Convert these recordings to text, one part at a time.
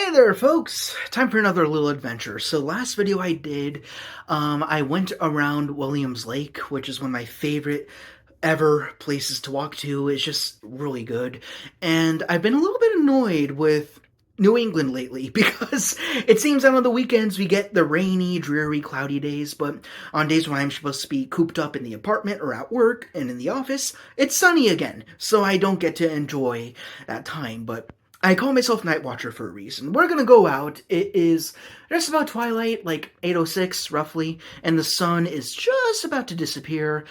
Hey there, folks! Time for another little adventure. So last video I did, I went around Williams Lake, which is one of my favorite ever places to walk to. It's just really good. And I've been a little bit annoyed with New England lately because it seems that on the weekends we get the rainy, dreary, cloudy days, but on days when I'm supposed to be cooped up in the apartment or at work and in the office, it's sunny again. So I don't get to enjoy that time, but I call myself Night Watcher for a reason. We're gonna go out. It is just about twilight, like 8:06 roughly, and the sun is just about to disappear,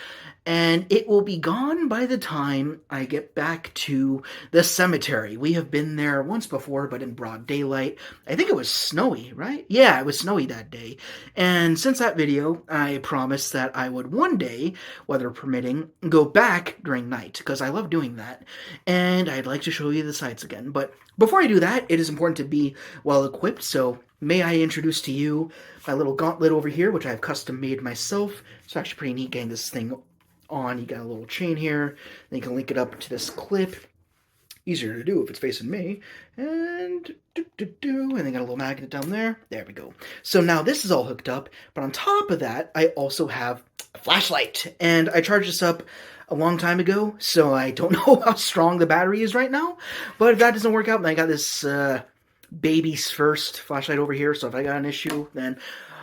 and it will be gone by the time I get back to the cemetery. We have been there once before, but in broad daylight. I think it was snowy, right? Yeah, it was snowy that day. And since that video, I promised that I would one day, weather permitting, go back during night, because I love doing that. And I'd like to show you the sights again. But before I do that, it is important to be well equipped, so may I introduce to you my little gauntlet over here, which I've custom made myself. It's actually pretty neat getting this thing on. You got a little chain here, then you can link it up to this clip. Easier to do if it's facing me. And and then got a little magnet down there. There we go. So now this is all hooked up, but on top of that, I also have a flashlight. And I charged this up a long time ago, so I don't know how strong the battery is right now. But if that doesn't work out, then I got this baby's first flashlight over here, so if I got an issue, then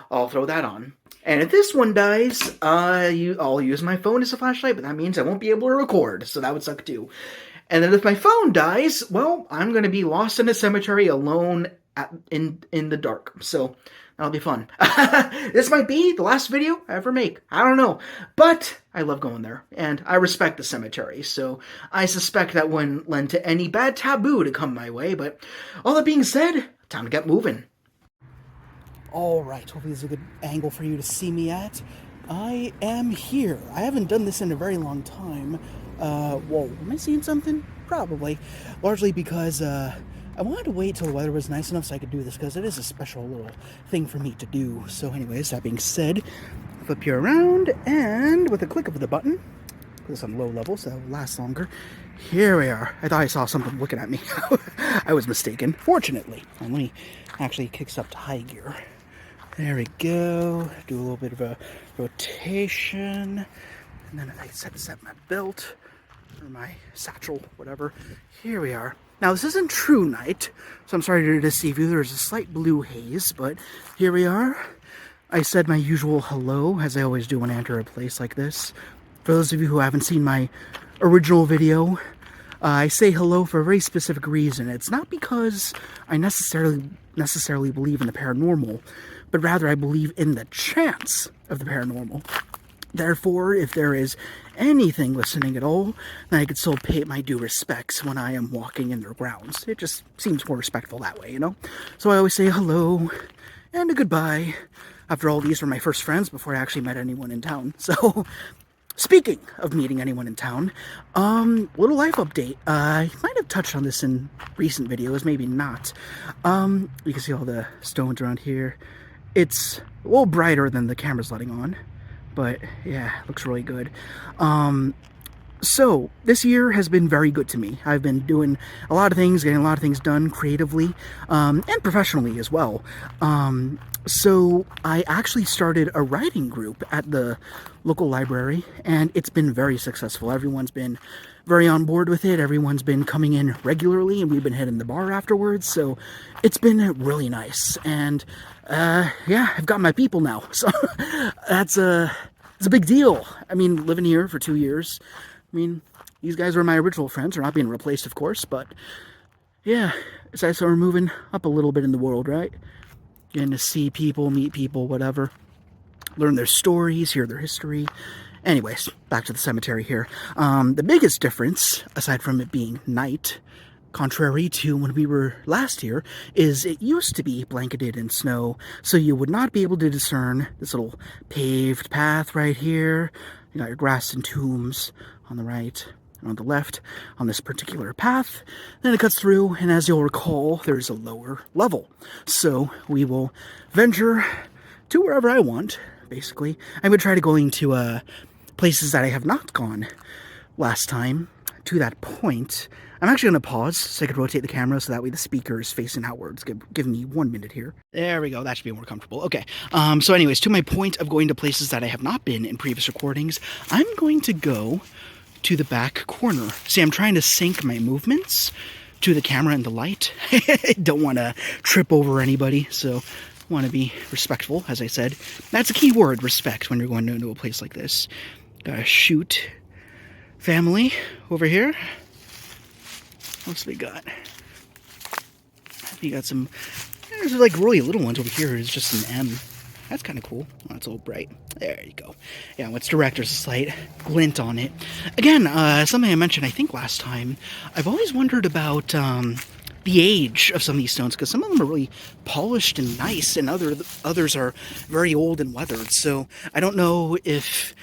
I'll throw that on. And if this one dies, I'll use my phone as a flashlight, but that means I won't be able to record, so that would suck too. And then if my phone dies, well, I'm going to be lost in a cemetery alone in the dark, so that'll be fun. This might be the last video I ever make. I don't know. But I love going there, and I respect the cemetery, so I suspect that wouldn't lend to any bad taboo to come my way, but all that being said, time to get moving. Alright, hopefully this is a good angle for you to see me at. I am here. I haven't done this in a very long time. Whoa, am I seeing something? Probably. Largely because, I wanted to wait till the weather was nice enough so I could do this, because it is a special little thing for me to do. So anyways, that being said, flip you around, and with a click of the button, put this on low level so that will last longer. Here we are. I thought I saw something looking at me. I was mistaken, fortunately. And let me actually kick this up to high gear. There we go. Do a little bit of a rotation. And then if I set my belt, or my satchel, whatever. Here we are. Now, this isn't true night, so I'm sorry to deceive you. There's a slight blue haze, but here we are. I said my usual hello, as I always do when I enter a place like this. For those of you who haven't seen my original video, I say hello for a very specific reason. It's not because I necessarily believe in the paranormal, but rather I believe in the chance of the paranormal. Therefore, if there is anything listening at all, then I could still pay my due respects when I am walking in their grounds. It just seems more respectful that way, you know? So I always say hello and a goodbye. After all, these were my first friends before I actually met anyone in town. So, speaking of meeting anyone in town, little life update. I might have touched on this in recent videos, maybe not. You can see all the stones around here. It's a little brighter than the camera's letting on. But, yeah, it looks really good. So, this year has been very good to me. I've been doing a lot of things, getting a lot of things done creatively, and professionally as well. So, I actually started a writing group at the local library, and it's been very successful. Everyone's been very on board with it. Everyone's been coming in regularly, and we've been hitting the bar afterwards, so it's been really nice. And yeah, I've got my people now, so it's a big deal. I mean, living here for 2 years, I mean, these guys were my original friends. They're not being replaced, of course, but yeah, it's nice that we're moving up a little bit in the world, right? Getting to see people, meet people, whatever. Learn their stories, hear their history. Anyways, back to the cemetery here. The biggest difference, aside from it being night, contrary to when we were last here, is it used to be blanketed in snow, so you would not be able to discern this little paved path right here. You got your grass and tombs on the right and on the left on this particular path. Then it cuts through, and as you'll recall, there's a lower level. So we will venture to wherever I want, basically. I'm going to try to go into places that I have not gone last time. To that point, I'm actually going to pause so I could rotate the camera so that way the speaker is facing outwards. Give me 1 minute here. There we go. That should be more comfortable. Okay. So anyways, to my point of going to places that I have not been in previous recordings, I'm going to go to the back corner. See, I'm trying to sync my movements to the camera and the light. I don't want to trip over anybody, so I want to be respectful, as I said. That's a key word, respect, when you're going into a place like this. Gotta shoot family over here. What's we got? We got some, there's like really little ones over here. It's just an M. That's kind of cool. Oh, it's all bright. There you go. Yeah, what's direct, there's a slight glint on it. Again, something I mentioned, I think, last time. I've always wondered about the age of some of these stones, because some of them are really polished and nice, and others are very old and weathered. So I don't know if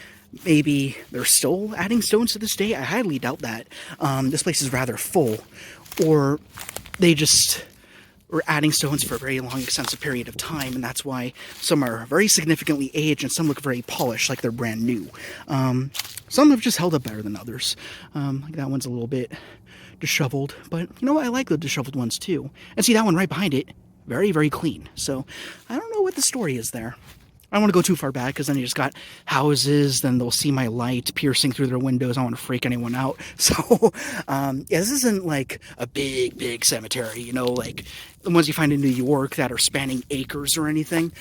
maybe they're still adding stones to this day. I highly doubt that. This place is rather full, or they just were adding stones for a very long, extensive period of time, and that's why some are very significantly aged and some look very polished, like they're brand new. Some have just held up better than others. Like that one's a little bit disheveled, but you know what? I like the disheveled ones too. And see that one right behind it, very, very clean. So I don't know what the story is there. I don't want to go too far back, because then you just got houses, then they'll see my light piercing through their windows. I don't want to freak anyone out. So, yeah, this isn't like a big, big cemetery, you know, like the ones you find in New York that are spanning acres or anything.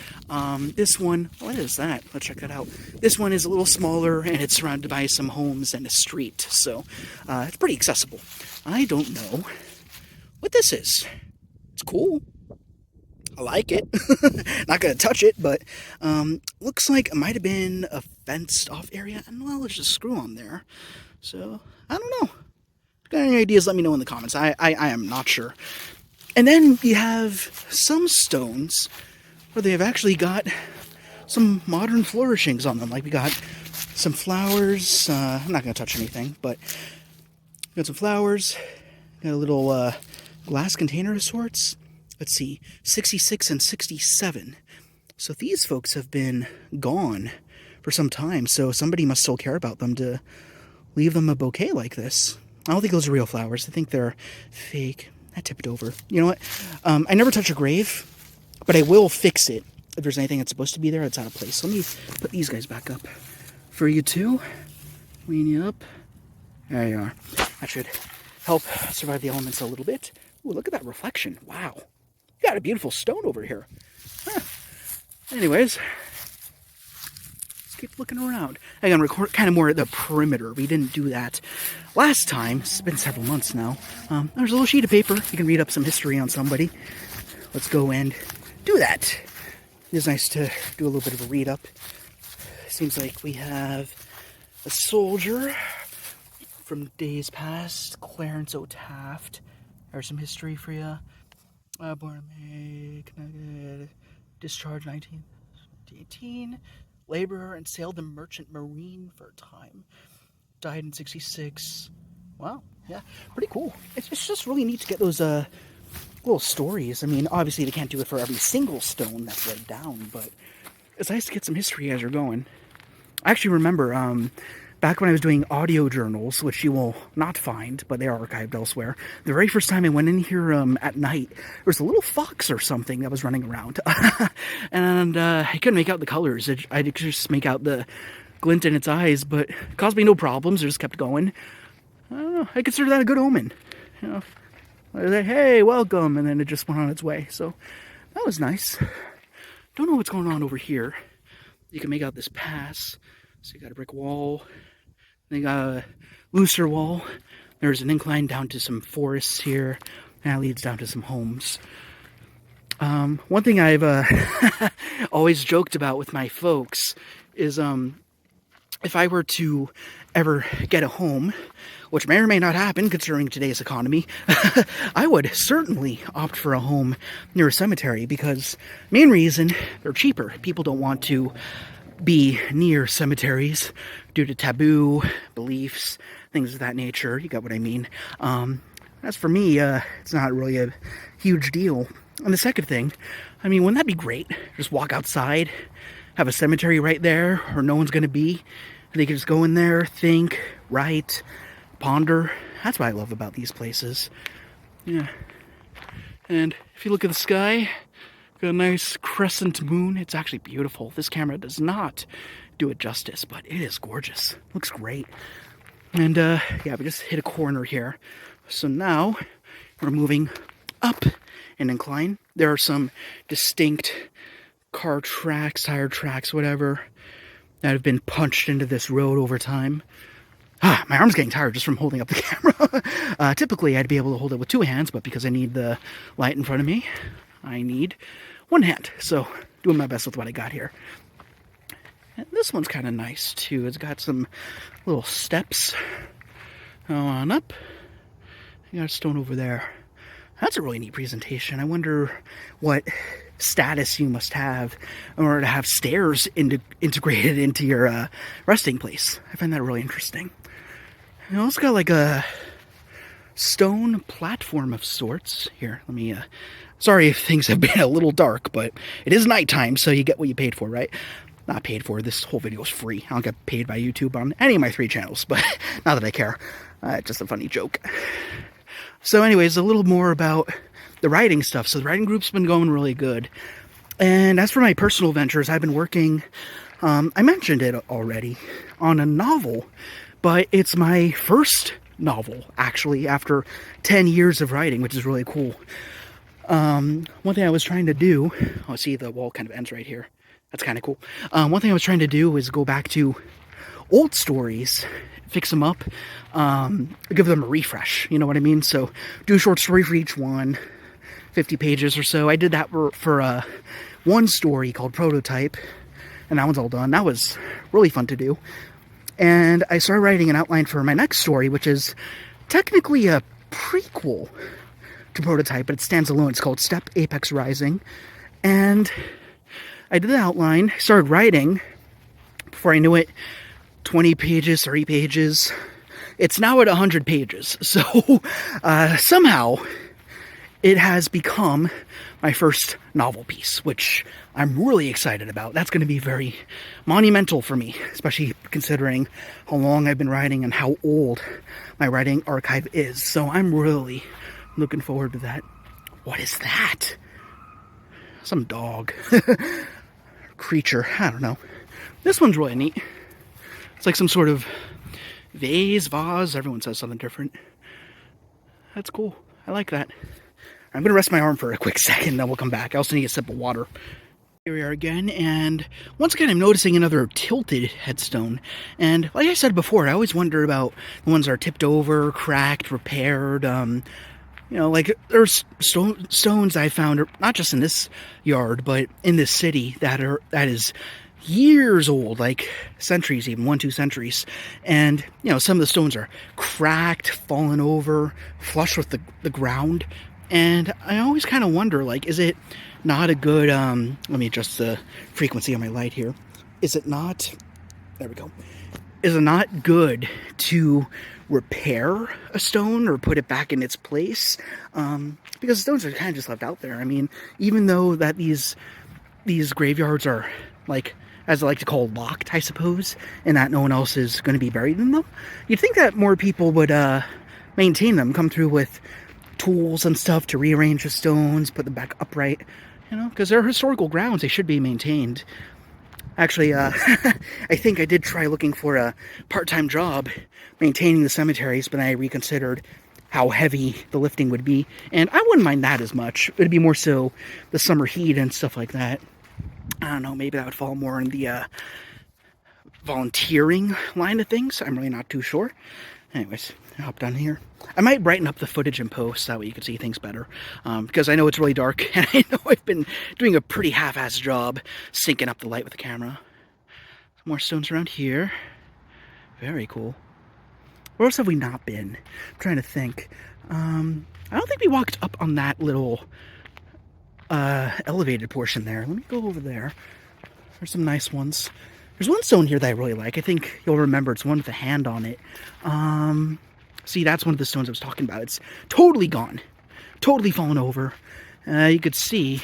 This one, what is that? Let's check that out. This one is a little smaller, and it's surrounded by some homes and a street. So, it's pretty accessible. I don't know what this is. It's cool. I like it. Not gonna touch it, but looks like it might have been a fenced off area, and well, there's a screw on there. So I don't know. Got any ideas? Let me know in the comments. I am not sure. And then you have some stones where they have actually got some modern flourishings on them. Like we got some flowers. I'm not gonna touch anything, but got some flowers. Got a little glass container of sorts. Let's see, 66 and 67. So these folks have been gone for some time, so somebody must still care about them to leave them a bouquet like this. I don't think those are real flowers. I think they're fake. I tipped it over. You know what? I never touch a grave, but I will fix it. If there's anything that's supposed to be there, it's out of place. So let me put these guys back up for you too. Clean you up. There you are. That should help survive the elements a little bit. Ooh, look at that reflection. Wow. You got a beautiful stone over here. Huh. Anyways, let's keep looking around. I'm gonna record kind of more at the perimeter. We didn't do that last time. It's been several months now. There's a little sheet of paper. You can read up some history on somebody. Let's go and do that. It is nice to do a little bit of a read up. Seems like we have a soldier from days past, Clarence O. Taft. There's some history for you. Born in May, Connecticut, discharged 1918, laborer and sailed the merchant marine for a time. Died in 66. Wow, yeah, pretty cool. It's just really neat to get those little stories. I mean, obviously they can't do it for every single stone that's laid down, but it's nice to get some history as you're going. I actually remember back when I was doing audio journals, which you will not find, but they are archived elsewhere, the very first time I went in here at night, there was a little fox or something that was running around. And I couldn't make out the colors. I could just make out the glint in its eyes, but it caused me no problems. I just kept going. I don't know. I consider that a good omen. You know, I was like, hey, welcome, and then it just went on its way. So that was nice. Don't know what's going on over here. You can make out this pass. So you got a brick wall. They got a looser wall. There's an incline down to some forests here. And that leads down to some homes. One thing I've always joked about with my folks is if I were to ever get a home, which may or may not happen considering today's economy, I would certainly opt for a home near a cemetery because main reason, they're cheaper. People don't want to be near cemeteries due to taboo beliefs, things of that nature. You got what I mean. As for me, it's not really a huge deal. And the second thing, I mean, wouldn't that be great? Just walk outside, have a cemetery right there, or no one's going to be. And they can just go in there, think, write, ponder, That's what I love about these places. Yeah. And if you look at the sky, got a nice crescent moon. It's actually beautiful. This camera does not do it justice, but it is gorgeous. Looks great. And yeah, we just hit a corner here. So now we're moving up an incline. There are some distinct car tracks, tire tracks, whatever, that have been punched into this road over time. My arm's getting tired just from holding up the camera. Typically, I'd be able to hold it with two hands, but because I need the light in front of me, I need one hand. So, doing my best with what I got here. And this one's kind of nice, too. It's got some little steps. Go on up. You got a stone over there. That's a really neat presentation. I wonder what status you must have in order to have stairs integrated into your resting place. I find that really interesting. It also got like a stone platform of sorts. Here, let me, sorry if things have been a little dark, but it is nighttime, so you get what you paid for, right? Not paid for, this whole video is free. I don't get paid by YouTube on any of my 3 channels, but not that I care. Just a funny joke. So anyways, a little more about the writing stuff. So the writing group's been going really good. And as for my personal ventures, I've been working, I mentioned it already, on a novel. But it's my first novel, actually, after 10 years of writing, which is really cool. One thing I was trying to do, oh, see, the wall kind of ends right here. That's kind of cool. One thing I was trying to do is go back to old stories, fix them up, give them a refresh, you know what I mean? So do a short story for each one, 50 pages or so. I did that for one story called Prototype, and that one's all done. That was really fun to do. And I started writing an outline for my next story, which is technically a prequel to Prototype, but it stands alone. It's called Step Apex Rising. And I did the outline, started writing. Before I knew it, 20 pages, 30 pages. It's now at 100 pages. So somehow it has become my first novel piece, which I'm really excited about. That's going to be very monumental for me, especially considering how long I've been writing and how old my writing archive is. So I'm really looking forward to that. What is that? Some dog. Creature. I don't know. This one's really neat. It's like some sort of vase. Everyone says something different. That's cool. I like that. I'm going to rest my arm for a quick second, then we'll come back. I also need a sip of water. Here we are again, and once again I'm noticing another tilted headstone. And like I said before, I always wonder about the ones that are tipped over, cracked, repaired. You know, like there's stones I found, not just in this yard, but in this city that is years old, like centuries, even 1-2 centuries. And you know, some of the stones are cracked, fallen over, flush with the ground. And I always kind of wonder, like, is it not a good, let me adjust the frequency on my light here. Is it not, there we go. Is it not good to repair a stone or put it back in its place? Because stones are kind of just left out there. I mean, even though that these graveyards are, like, as I like to call, locked, I suppose, and that no one else is going to be buried in them, you'd think that more people would maintain them, come through with tools and stuff to rearrange the stones, put them back upright, you know, because they're historical grounds. They should be maintained. Actually, I think I did try looking for a part-time job maintaining the cemeteries, but I reconsidered how heavy the lifting would be, and I wouldn't mind that as much. It'd be more so the summer heat and stuff like that. I don't know, maybe that would fall more in the volunteering line of things. I'm really not too sure. Anyways, I hopped on here. I might brighten up the footage in post, that way you can see things better. Because I know it's really dark, and I know I've been doing a pretty half-assed job syncing up the light with the camera. Some more stones around here. Very cool. Where else have we not been? I'm trying to think. I don't think we walked up on that little elevated portion there. Let me go over there. There's some nice ones. There's one stone here that I really like. I think you'll remember it's one with a hand on it. See, that's one of the stones I was talking about. It's totally gone. Totally fallen over. You could see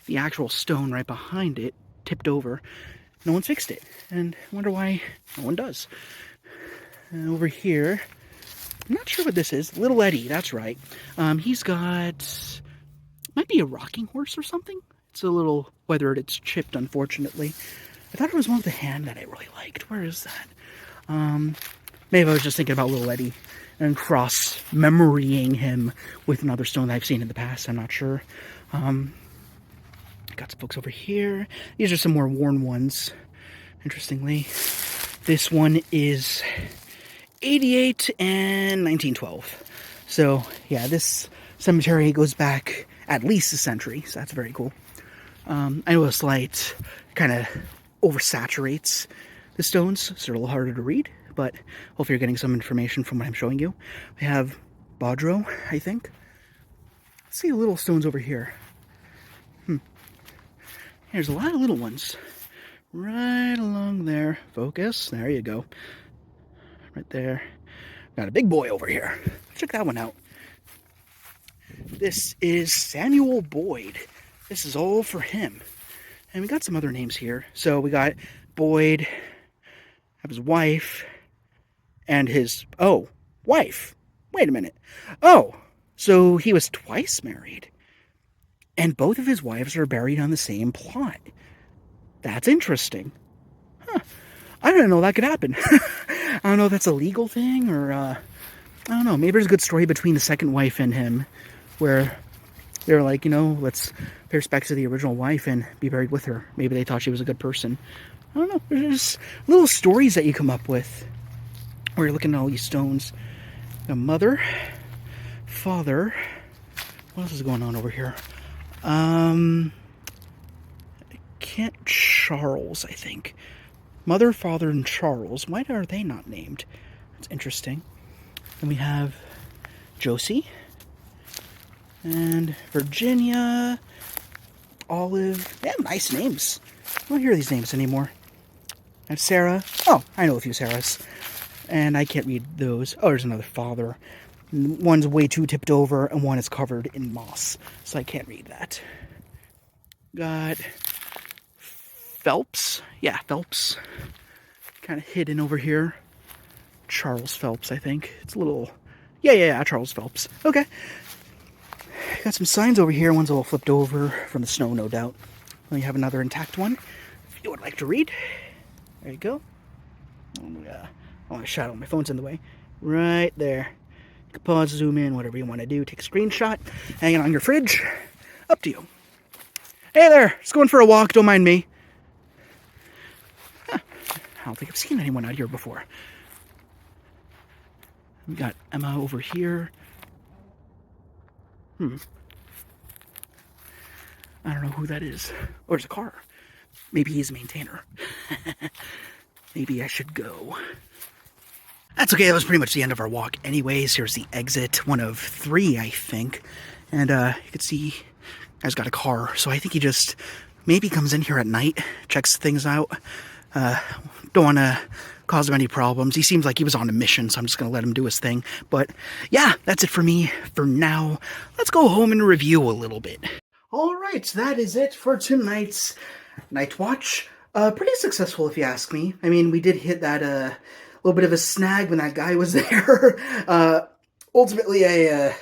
the actual stone right behind it, tipped over. No one's fixed it. And I wonder why no one does. And over here, I'm not sure what this is. Little Eddie, that's right. He's got, might be a rocking horse or something. It's a little weathered, it's chipped, unfortunately. I thought it was one with the hand that I really liked. Where is that? Maybe I was just thinking about Little Eddie and cross-memorying him with another stone that I've seen in the past. I'm not sure. Got some books over here. These are some more worn ones, interestingly. This one is 88 and 1912. So, yeah, this cemetery goes back at least a century, so that's very cool. I know this light kind of oversaturates the stones, so they're a little harder to read, but hopefully you're getting some information from what I'm showing you. We have Baudreau, I think. Let's see the little stones over here. There's a lot of little ones. Right along there. Focus. There you go. Right there. Got a big boy over here. Check that one out. This is Samuel Boyd. This is all for him. And we got some other names here. So we got Boyd, have his wife, and his, wife. Wait a minute. Oh, so he was twice married. And both of his wives are buried on the same plot. That's interesting. Huh. I didn't know that could happen. I don't know if that's a legal thing or, I don't know. Maybe there's a good story between the second wife and him where they were like, let's pay respects to the original wife and be buried with her. Maybe they thought she was a good person. I don't know. There's little stories that you come up with where you're looking at all these stones. A mother, father. What else is going on over here? Charles, I think. Mother, father, and Charles. Why are they not named? That's interesting. Then we have Josie. And Virginia. Olive. They have nice names. I don't hear these names anymore. And Sarah. Oh, I know a few Sarahs. And I can't read those. Oh, there's another father. One's way too tipped over, and one is covered in moss. So I can't read that. Got Phelps. Yeah, Phelps. Kind of hidden over here. Charles Phelps, I think. It's a little... Yeah, Charles Phelps. Okay. Got some signs over here. One's all flipped over from the snow, no doubt. Then we have another intact one. If you would like to read. There you go. Oh, yeah. I want to shadow. My phone's in the way. Right there. You can pause, zoom in, whatever you want to do. Take a screenshot. Hang it on your fridge. Up to you. Hey there. Just going for a walk. Don't mind me. Huh. I don't think I've seen anyone out here before. We got Emma over here. I don't know who that is. Oh, there's a car. Maybe he's a maintainer. Maybe I should go. That's okay, that was pretty much the end of our walk anyways. Here's the exit, one of 3, I think. And you can see, guy's got a car, so I think he just maybe comes in here at night, checks things out. Don't want to cause him any problems. He seems like he was on a mission, so I'm just going to let him do his thing. But yeah, that's it for me for now. Let's go home and review a little bit. All right, that is it for tonight's night watch. Pretty successful, if you ask me. I mean, we did hit that little bit of a snag when that guy was there. Ultimately, I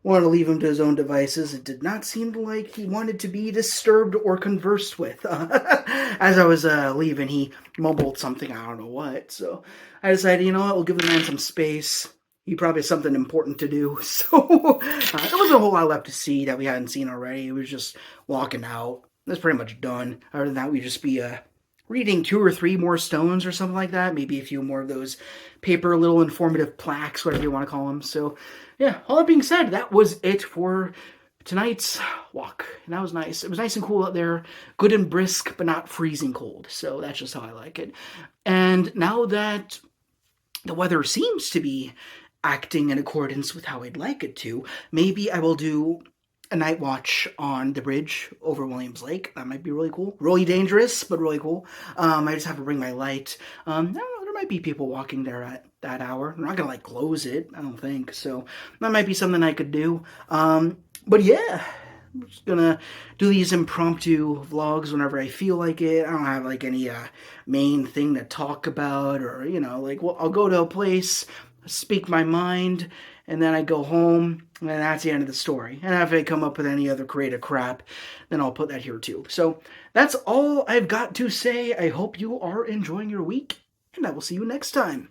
wanted to leave him to his own devices. It did not seem like he wanted to be disturbed or conversed with. As I was leaving, he mumbled something, I don't know what. So I decided, you know what, we'll give the man some space. He probably has something important to do. So there wasn't a whole lot left to see that we hadn't seen already. It was just walking out. That's pretty much done. Other than that, we'd just be reading 2 or 3 more stones or something like that. Maybe a few more of those paper little informative plaques, whatever you want to call them. So yeah, all that being said, that was it for tonight's walk. And that was nice. It was nice and cool out there. Good and brisk, but not freezing cold. So that's just how I like it. And now that the weather seems to be acting in accordance with how I'd like it to, maybe I will do a night watch on the bridge over Williams Lake. That might be really cool. Really dangerous, but really cool. I just have to bring my light. I don't know, there might be people walking there at that hour. I'm not gonna like close it, I don't think. So that might be something I could do. But yeah, I'm just gonna do these impromptu vlogs whenever I feel like it. I don't have like any main thing to talk about, or like, well, I'll go to a place, speak my mind, and then I go home, and that's the end of the story. And if I come up with any other creative crap, then I'll put that here too. So that's all I've got to say. I hope you are enjoying your week, and I will see you next time.